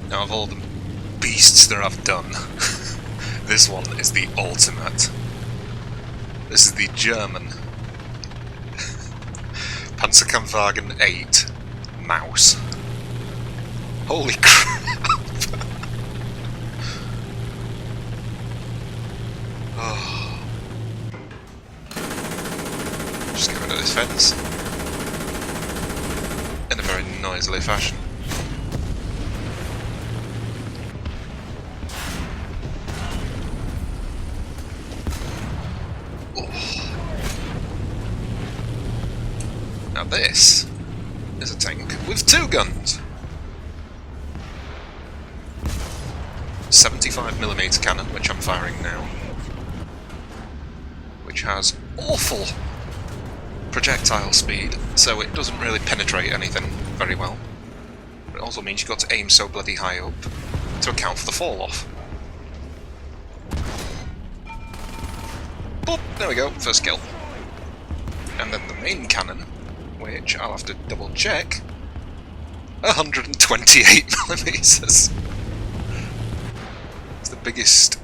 Now, of all the beasts that I've done, this one is the ultimate. This is the German Pz.Kpfw VIII Maus. Holy crap! Oh. Just get rid of this fence in a very noisily fashion. Now this is a tank with 2 guns. 75mm cannon, which I'm firing now, which has awful projectile speed, so it doesn't really penetrate anything very well. But it also means you've got to aim so bloody high up to account for the fall off. Boop, there we go, first kill. And then the main cannon, which I'll have to double check, 128mm. It's the biggest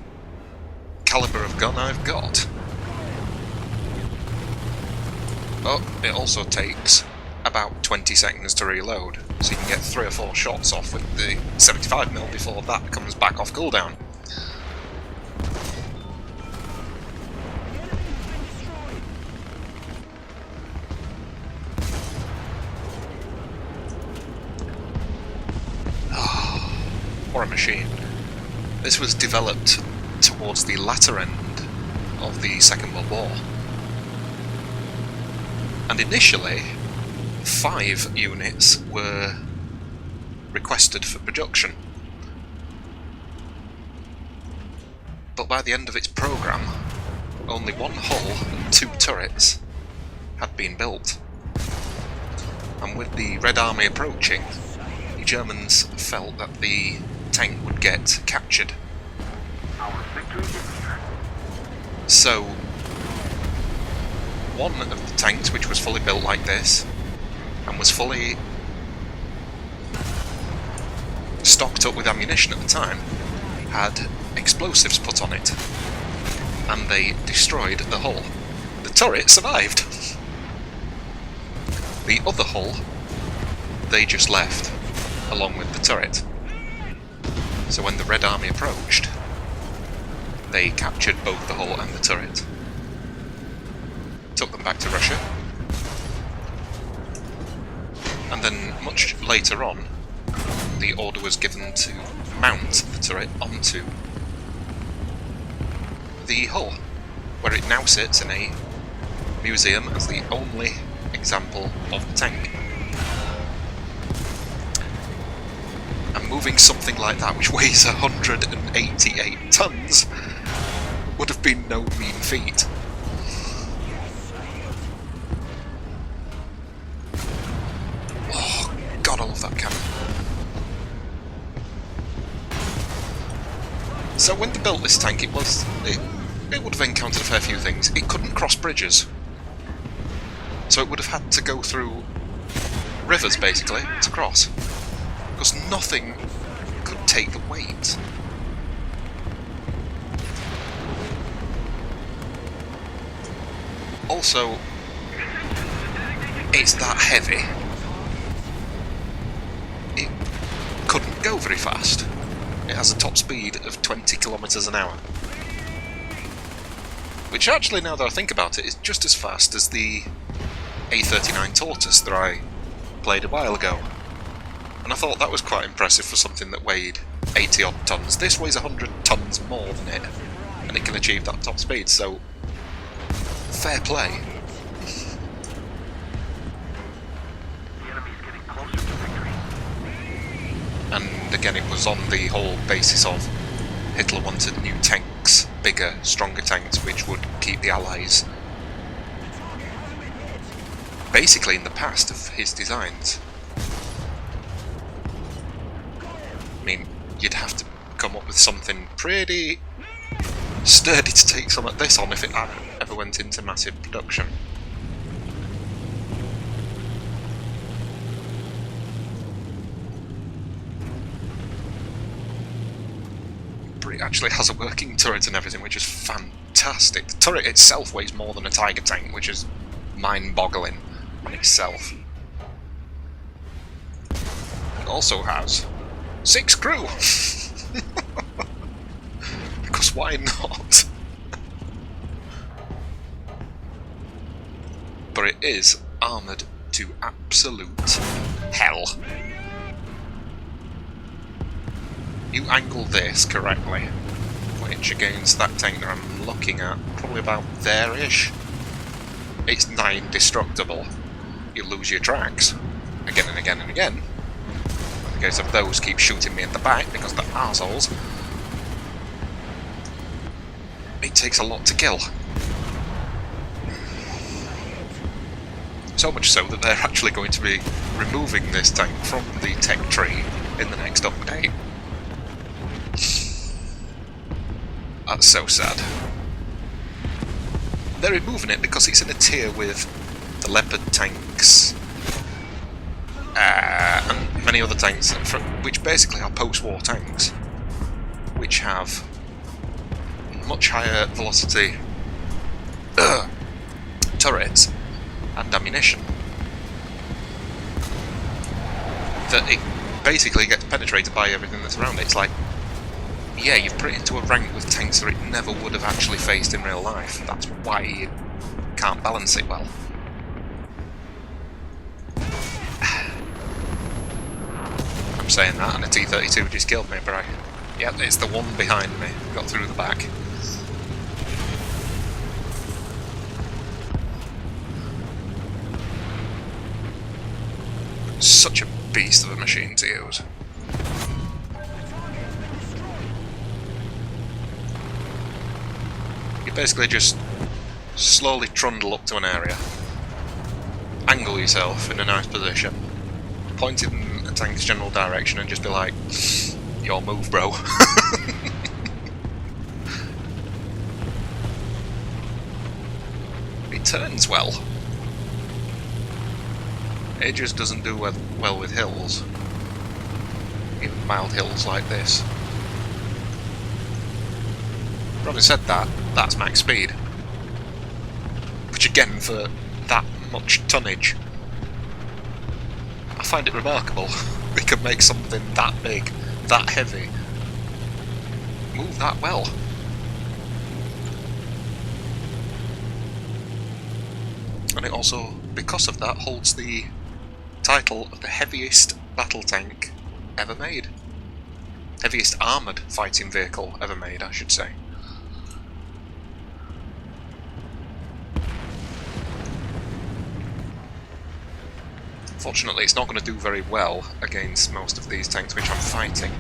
caliber of gun I've got. But it also takes about 20 seconds to reload, so you can get 3 or 4 shots off with the 75mm before that comes back off cooldown. What a machine. This was developed towards the latter end of the Second World War. And initially, 5 units were requested for production. But by the end of its programme, only 1 hull and 2 turrets had been built. And with the Red Army approaching, the Germans felt that the tank would get captured. So, one of the tanks, which was fully built like this, and was fully stocked up with ammunition at the time, had explosives put on it, and they destroyed the hull. The turret survived. The other hull, they just left, along with the turret. So when the Red Army approached, they captured both the hull and the turret. Took them back to Russia. And then, much later on, the order was given to mount the turret onto the hull, where it now sits in a museum as the only example of the tank. And moving something like that, which weighs 188 tons, would have been no mean feat. Oh, God, I love that cannon. So when they built this tank, it would have encountered a fair few things. It couldn't cross bridges, so it would have had to go through rivers, basically, to cross. Because nothing could take the weight. Also, it's that heavy. It couldn't go very fast. It has a top speed of 20 kilometers an hour. Which actually, now that I think about it, is just as fast as the A39 Tortoise that I played a while ago. And I thought that was quite impressive for something that weighed 80 odd tons. This weighs 100 tons more than it, and it can achieve that top speed, so fair play. And again, it was on the whole basis of Hitler wanted new tanks, bigger, stronger tanks, which would keep the Allies basically in the past of his designs. I mean, you'd have to come up with something pretty sturdy to take some of this on if it ever went into massive production. it actually has a working turret and everything, which is fantastic. The turret itself weighs more than a Tiger tank, which is mind-boggling in itself. It also has 6 crew! Because why not? But it is armoured to absolute hell. You angle this correctly, which against that tank that I'm looking at, probably about there-ish, it's nigh indestructible. You lose your tracks, again and again and again. In the case of those, keep shooting me in the back because they're arseholes. It takes a lot to kill. So much so that they're actually going to be removing this tank from the tech tree in the next update. That's so sad. They're removing it because it's in a tier with the Leopard tanks and many other tanks, which basically are post-war tanks, which have much higher velocity turrets and ammunition. That it basically gets penetrated by everything that's around it. It's like, yeah, you've put it into a rank with tanks that it never would have actually faced in real life. That's why you can't balance it well. I'm saying that, and a T-32 just killed me, but yep, it's the one behind me. Got through the back. Such a beast of a machine to use. You basically just slowly trundle up to an area, angle yourself in a nice position, point in a tank's general direction and just be like, your move, bro. It turns well. It just doesn't do well with hills. Even mild hills like this. Having said that, that's max speed. Which again, for that much tonnage, I find it remarkable. We can make something that big, that heavy, move that well. And it also, because of that, holds the title of the heaviest battle tank ever made. Heaviest armoured fighting vehicle ever made, I should say. Fortunately, it's not going to do very well against most of these tanks which I'm fighting.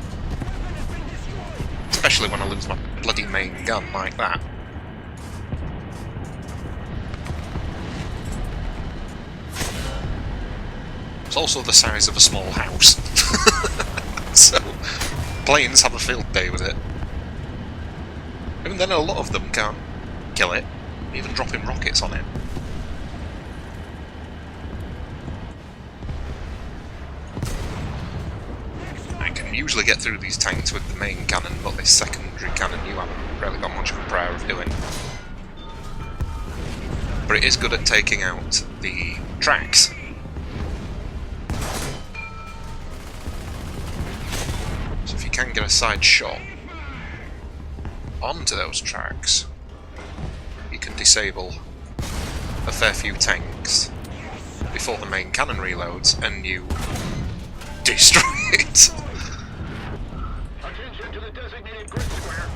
Especially when I lose my bloody main gun like that. It's also the size of a small house. So, planes have a field day with it. Even then, a lot of them can't kill it, even dropping rockets on it. I can usually get through these tanks with the main cannon, but this secondary cannon you haven't really got much of a prayer of doing. But it is good at taking out the tracks. So if you can get a side shot onto those tracks, you can disable a fair few tanks before the main cannon reloads and you destroy it. Attention to the designated grid square.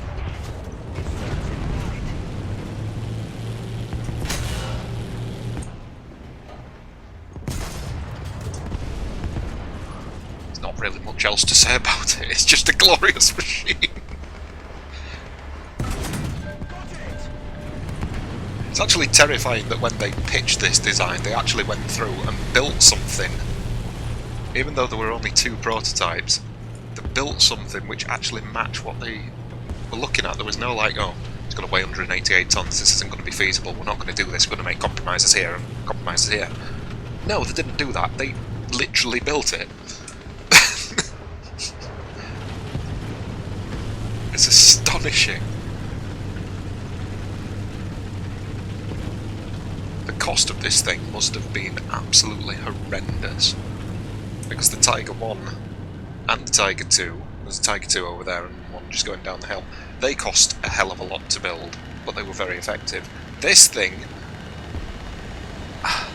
There's not really much else to say about it, it's just a glorious machine. It's actually terrifying that when they pitched this design, they actually went through and built something. Even though there were only 2 prototypes, they built something which actually matched what they were looking at. There was no like, oh, it's going to weigh 188 tons, this isn't going to be feasible, we're not going to do this, we're going to make compromises here and compromises here. No, they didn't do that, they literally built it. It's astonishing. astonishing. The cost of this thing must have been absolutely horrendous, because the Tiger 1 and the Tiger 2, there's a Tiger 2 over there and one just going down the hill, they cost a hell of a lot to build, but they were very effective. This thing, I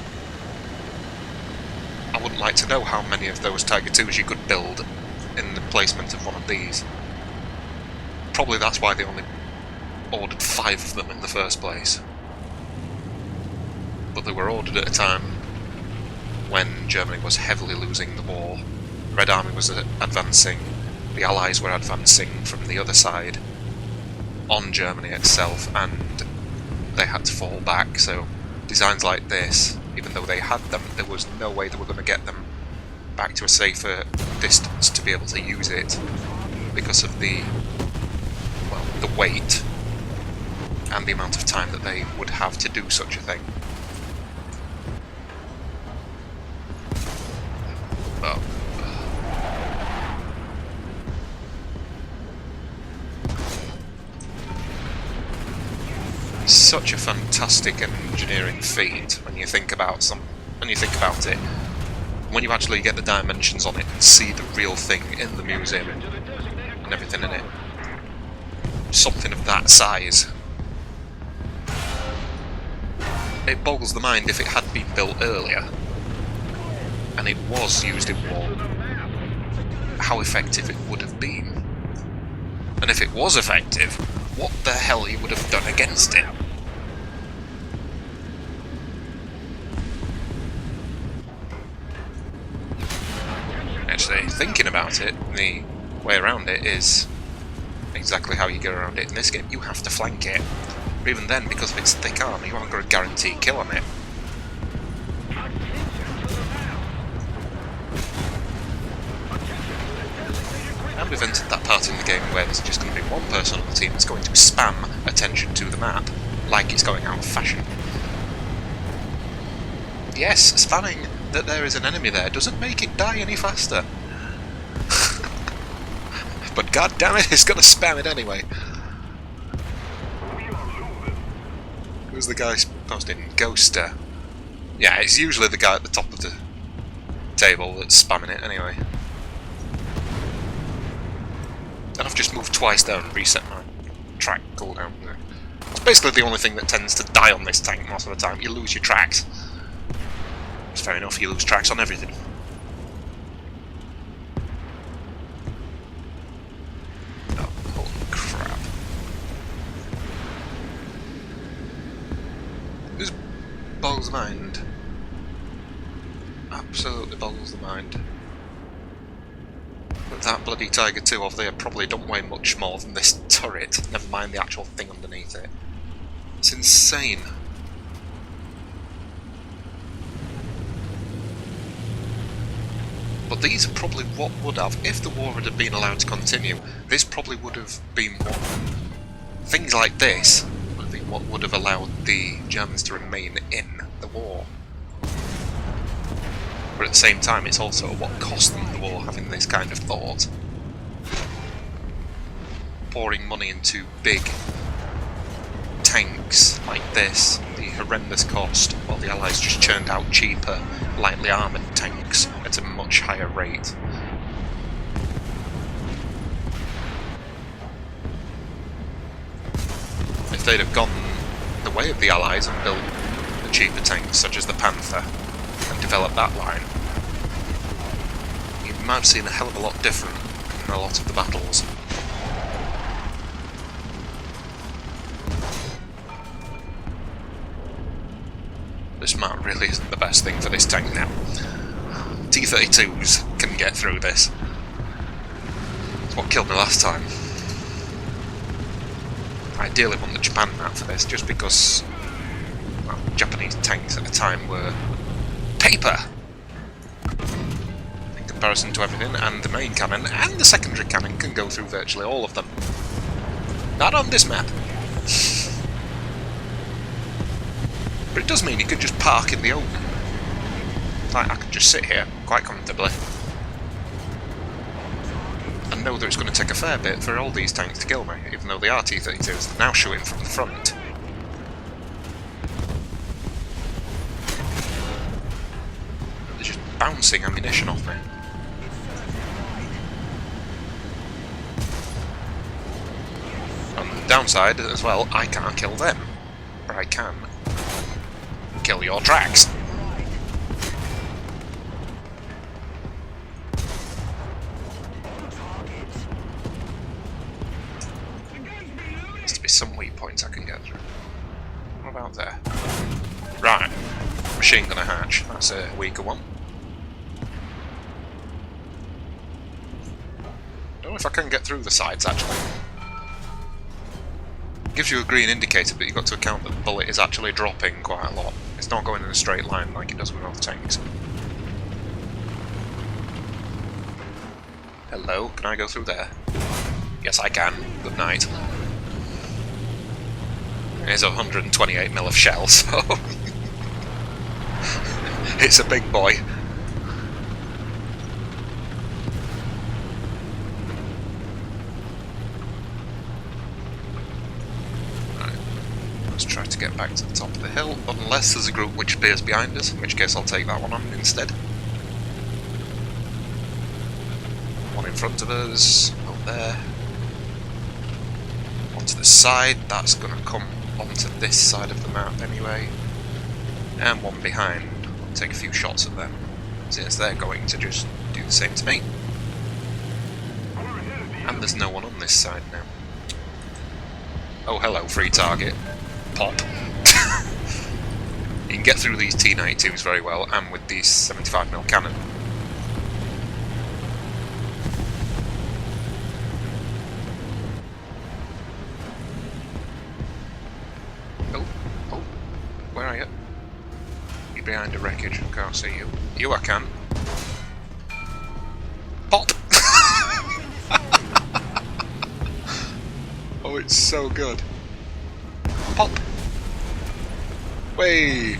wouldn't like to know how many of those Tiger 2s you could build in the placement of one of these. Probably that's why they only ordered 5 of them in the first place. But they were ordered at a time when Germany was heavily losing the war. The Red Army was advancing, the Allies were advancing from the other side on Germany itself, and they had to fall back, so designs like this, even though they had them, there was no way they were going to get them back to a safer distance to be able to use it because of the weight and the amount of time that they would have to do such a thing. Oh. Such a fantastic engineering feat when you think about it. When you actually get the dimensions on it and see the real thing in the museum and everything in it. Something of that size. It boggles the mind if it had been built earlier and it was used in war, how effective it would have been. And if it was effective, what the hell he would have done against it. Actually, thinking about it, the way around it is exactly how you go around it in this game. You have to flank it. But even then, because of its thick armour, you aren't going to guarantee kill on it. And we've entered that part in the game where there's just going to be one person on the team that's going to spam attention to the map like it's going out of fashion. Yes, spamming that there is an enemy there doesn't make it die any faster. But god damn it, it's going to spam it anyway. Who's the guy posting? Ghoster. Yeah, it's usually the guy at the top of the table that's spamming it anyway. And I've just moved twice down and reset my track cooldown. It's basically the only thing that tends to die on this tank most of the time. You lose your tracks. It's fair enough, you lose tracks on everything. Oh, holy crap. This boggles the mind. Absolutely boggles the mind. But that bloody Tiger 2 over there probably don't weigh much more than this turret, never mind the actual thing underneath it. It's insane. But these are probably what would have, if the war had been allowed to continue, this probably would have been what, things like this would have been what would have allowed the Germans to remain in the war. But at the same time, it's also what cost them the war, having this kind of thought. Pouring money into big tanks like this, the horrendous cost, while the Allies just churned out cheaper, lightly armoured tanks at a much higher rate. If they'd have gone the way of the Allies and built the cheaper tanks, such as the Panther, and developed that line, you might have seen a hell of a lot different in a lot of the battles. This map really isn't the best thing for this tank now. T-32s can get through this. It's what killed me last time. I ideally want the Japan map for this, just because, well, Japanese tanks at the time were paper in comparison to everything, and the main cannon and the secondary cannon can go through virtually all of them. Not on this map. But it does mean you can just park in the open. Like, I can just sit here quite comfortably and know that it's going to take a fair bit for all these tanks to kill me, even though they are T-32s. They're now shooting from the front. They're just bouncing ammunition off me. On the downside as well, I can't kill them. But I can kill your tracks. There's to be some weak points I can get through. What about there? Right. Machine gunner hatch. That's a weaker one. Don't know if I can get through the sides actually. Gives you a green indicator, but you've got to account that the bullet is actually dropping quite a lot. It's not going in a straight line like it does with other tanks. Hello, can I go through there? Yes, I can. Good night. Here's 128mm of shell, so it's a big boy. Let's try to get back to the top of the hill, unless there's a group which appears behind us, in which case I'll take that one on instead. One in front of us, up there. One to the side, that's going to come onto this side of the map anyway. And one behind. I'll take a few shots at them, since they're going to just do the same to me. And there's no one on this side now. Oh hello, free target. Pop. You can get through these T-92s very well, and with these 75mm cannon. Oh, where are you? You're behind a wreckage, I can't see you. You I can. Pop! Oh, it's so good. Pop! Way!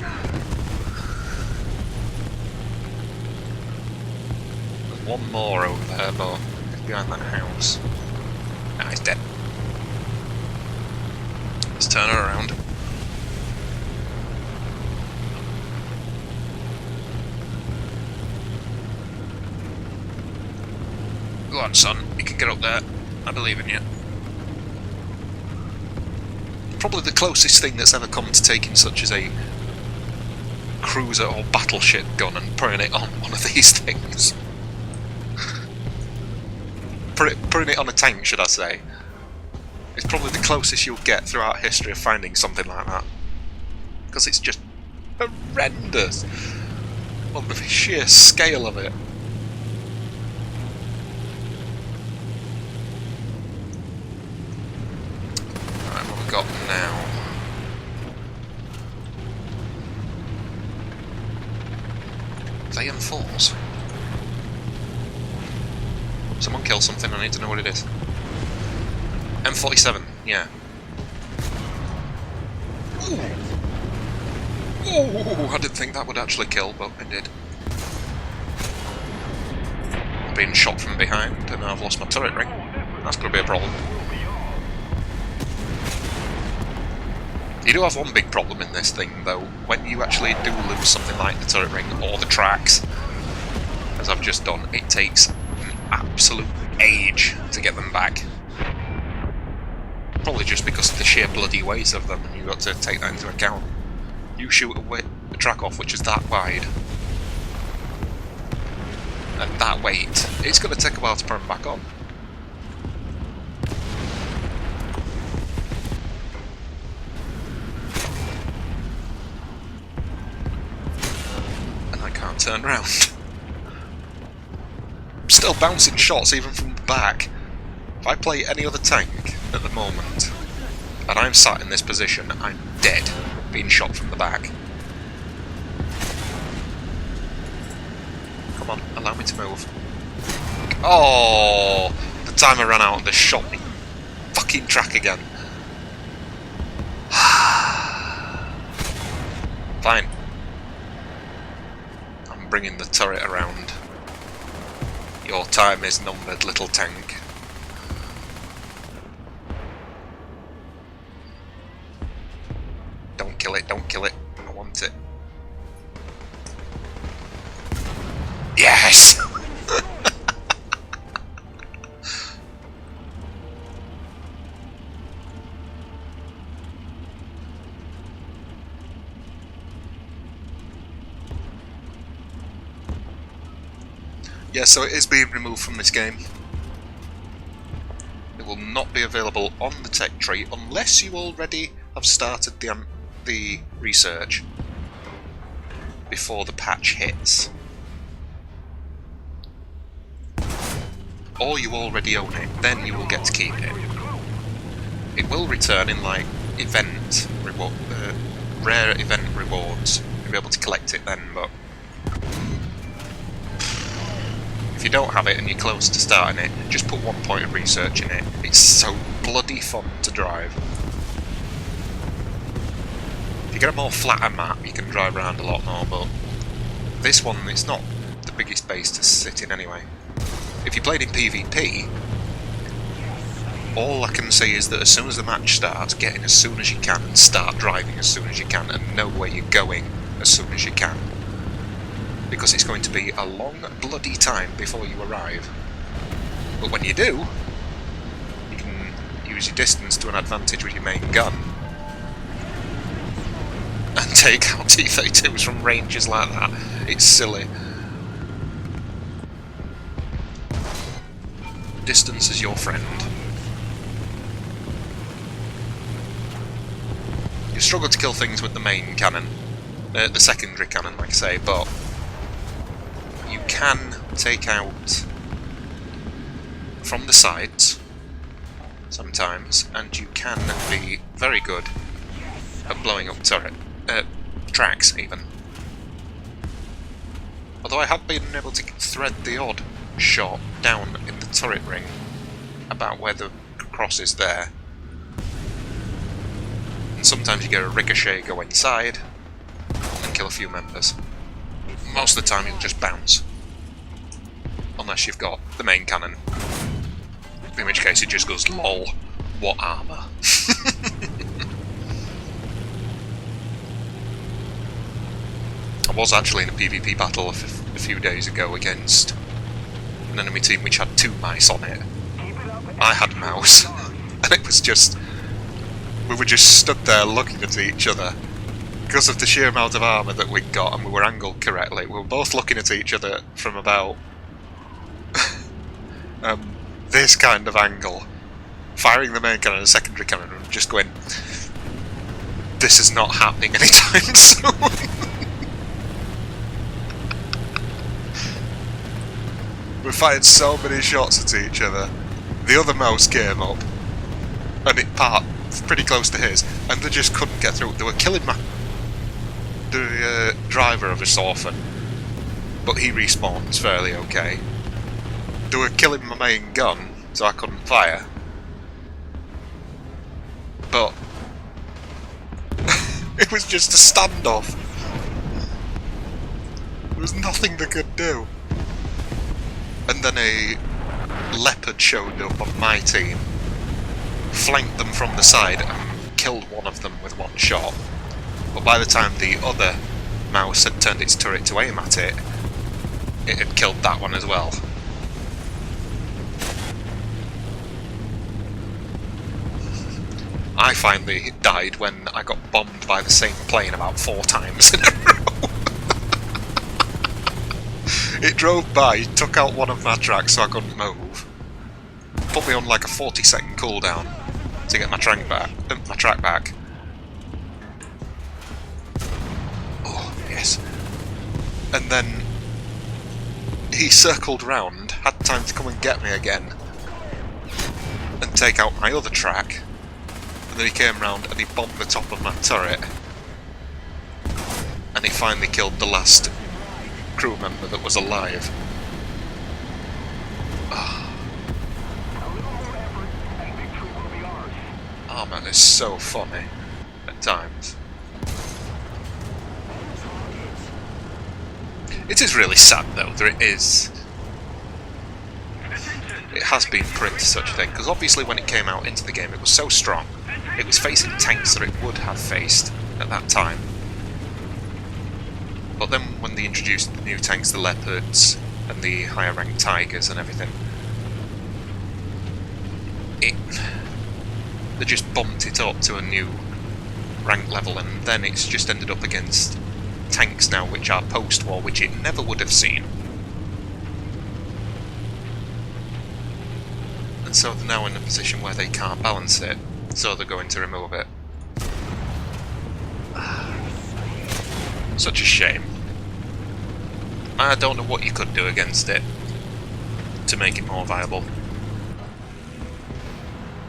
There's one more over there, but it's behind that house. Nah, he's dead. Let's turn her around. Go on, son. You can get up there. I believe in you. Probably the closest thing that's ever come to taking such as a cruiser or battleship gun and putting it on one of these things. Putting it on a tank, should I say. It's probably the closest you'll get throughout history of finding something like that. Because it's just horrendous. Well, the sheer scale of it. Got now. They M4s. Someone kill something, I need to know what it is. M47, yeah. Ooh. Ooh, I didn't think that would actually kill, but it did. I'm being shot from behind and I've lost my turret ring. That's going to be a problem. You do have one big problem in this thing, though. When you actually do lose something like the turret ring or the tracks, as I've just done, it takes an absolute age to get them back. Probably just because of the sheer bloody weight of them, and you've got to take that into account. You shoot a track off which is that wide, and that weight, it's going to take a while to put them back on. Turn around. I'm still bouncing shots even from the back. If I play any other tank at the moment and I'm sat in this position, I'm dead, being shot from the back. Come on, allow me to move. Oh, the timer ran out and they shot me. Fucking track again. Fine. Bringing the turret around. Your time is numbered, little tank. Yeah, so it is being removed from this game. It will not be available on the tech tree unless you already have started the research before the patch hits. Or you already own it, then you will get to keep it. It will return in like rare event rewards. You'll be able to collect it then, but if you don't have it and you're close to starting it, just put 1 point of research in it. It's so bloody fun to drive. If you get a more flatter map, you can drive around a lot more, but this one, it's not the biggest base to sit in anyway. If you played in PvP, all I can say is that as soon as the match starts, get in as soon as you can and start driving as soon as you can and know where you're going as soon as you can. Because it's going to be a long bloody time before you arrive. But when you do, you can use your distance to an advantage with your main gun and take out T-32s from ranges like that. It's silly. Distance is your friend. You struggle to kill things with the main cannon, the secondary cannon, like I say, but you can take out from the sides sometimes, and you can be very good at blowing up tracks even. Although I have been able to thread the odd shot down in the turret ring about where the cross is there. And sometimes you get a ricochet go inside and kill a few members. Most of the time you'll just bounce. Unless you've got the main cannon. In which case it just goes, lol, what armour? I was actually in a PvP battle a few days ago against an enemy team which had 2 mice on it. I had Maus, and it was just... we were just stood there looking at each other because of the sheer amount of armour that we'd got, and we were angled correctly. We were both looking at each other from about this kind of angle, firing the main cannon and secondary cannon, and just going, this is not happening anytime soon. We fired so many shots at each other. The other mouse came up, and it parked pretty close to his, and they just couldn't get through. They were killing the driver of this orphan, but he respawns fairly okay. They were killing my main gun, so I couldn't fire. But it was just a standoff. There was nothing they could do. And then a leopard showed up on my team, flanked them from the side and killed one of them with 1 shot. But by the time the other mouse had turned its turret to aim at it, it had killed that one as well. I finally died when I got bombed by the same plane about 4 times in a row. It drove by, took out one of my tracks so I couldn't move, put me on like a 40-second cooldown to get my track back. Oh, yes. And then he circled round, had time to come and get me again, and take out my other track. And then he came round and he bombed the top of my turret. And he finally killed the last crew member that was alive. Oh man, it's so funny at times. It is really sad though, that it has been put into such a thing, because obviously when it came out into the game it was so strong. It was facing tanks that it would have faced at that time. But then when they introduced the new tanks, the Leopards and the higher ranked Tigers and everything, they just bumped it up to a new rank level, and then it's just ended up against tanks now which are post-war, which it never would have seen. so they're now in a position where they can't balance it, so they're going to remove it. Such a shame. I don't know what you could do against it to make it more viable.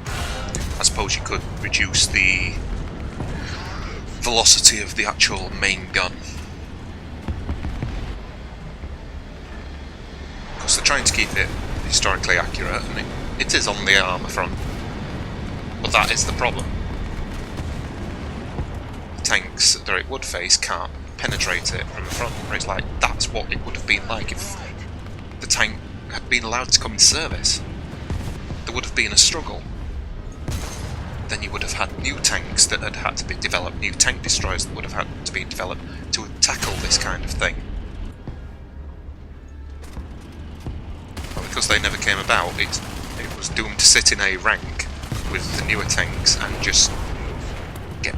I suppose you could reduce the velocity of the actual main gun. Because they're trying to keep it historically accurate, and it is on the armour front. But that is the problem. The tanks that it would face can't penetrate it from the front, where it's like, that's what it would have been like if the tank had been allowed to come in service. There would have been a struggle. Then you would have had new tanks that had had to be developed, new tank destroyers that would have had to be developed to tackle this kind of thing. But because they never came about, it was doomed to sit in a rank with the newer tanks and just get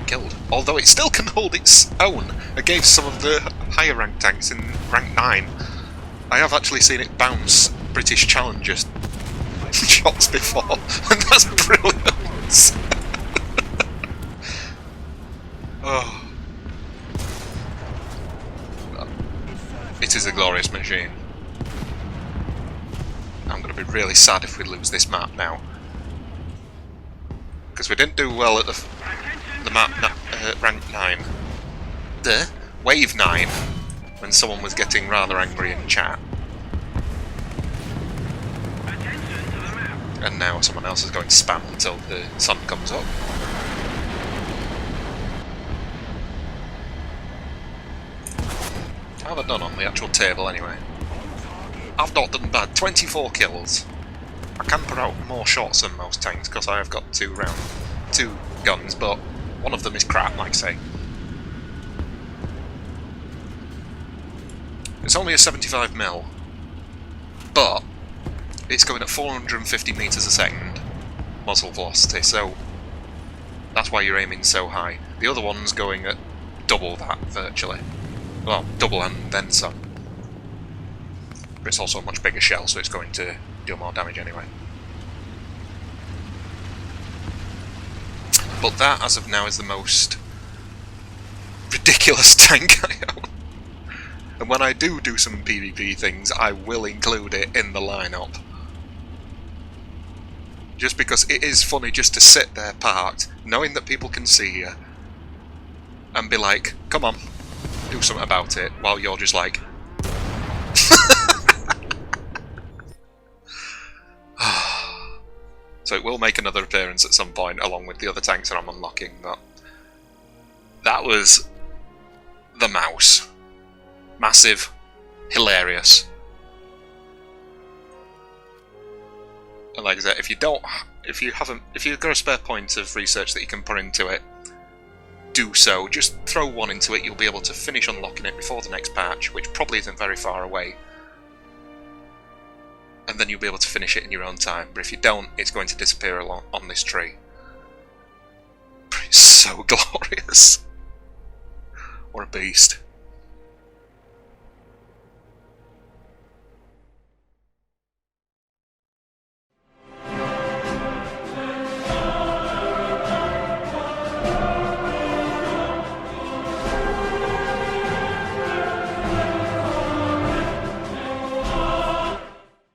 killed. Although it still can hold its own against some of the higher rank tanks in rank 9. I have actually seen it bounce British Challengers shots before, and that's brilliant. Oh. It is a glorious machine. I'm going to be really sad if we lose this map now, because we didn't do well at the map rank 9. Wave 9, when someone was getting rather angry in chat. And now someone else is going to spam until the sun comes up. How have I done on the actual table anyway? I've not done bad. 24 kills. I can put out more shots than most tanks because I have got two guns, but one of them is crap, like I say. It's only a 75mm, but it's going at 450 meters a second muzzle velocity, so that's why you're aiming so high. The other one's going at double that, virtually. Well, double and then some. But it's also a much bigger shell, so it's going to do more damage anyway. But that, as of now, is the most ridiculous tank I own. And when I do some PvP things, I will include it in the lineup. Just because it is funny just to sit there parked, knowing that people can see you, and be like, come on, do something about it, while you're just like... So it will make another appearance at some point, along with the other tanks that I'm unlocking, but... that was... the Maus. Massive. Hilarious. And like I said, if you've got a spare point of research that you can put into it, do so. Just throw one into it, you'll be able to finish unlocking it before the next patch, which probably isn't very far away. And then you'll be able to finish it in your own time. But if you don't, it's going to disappear along on this tree. But it's so glorious. What a beast.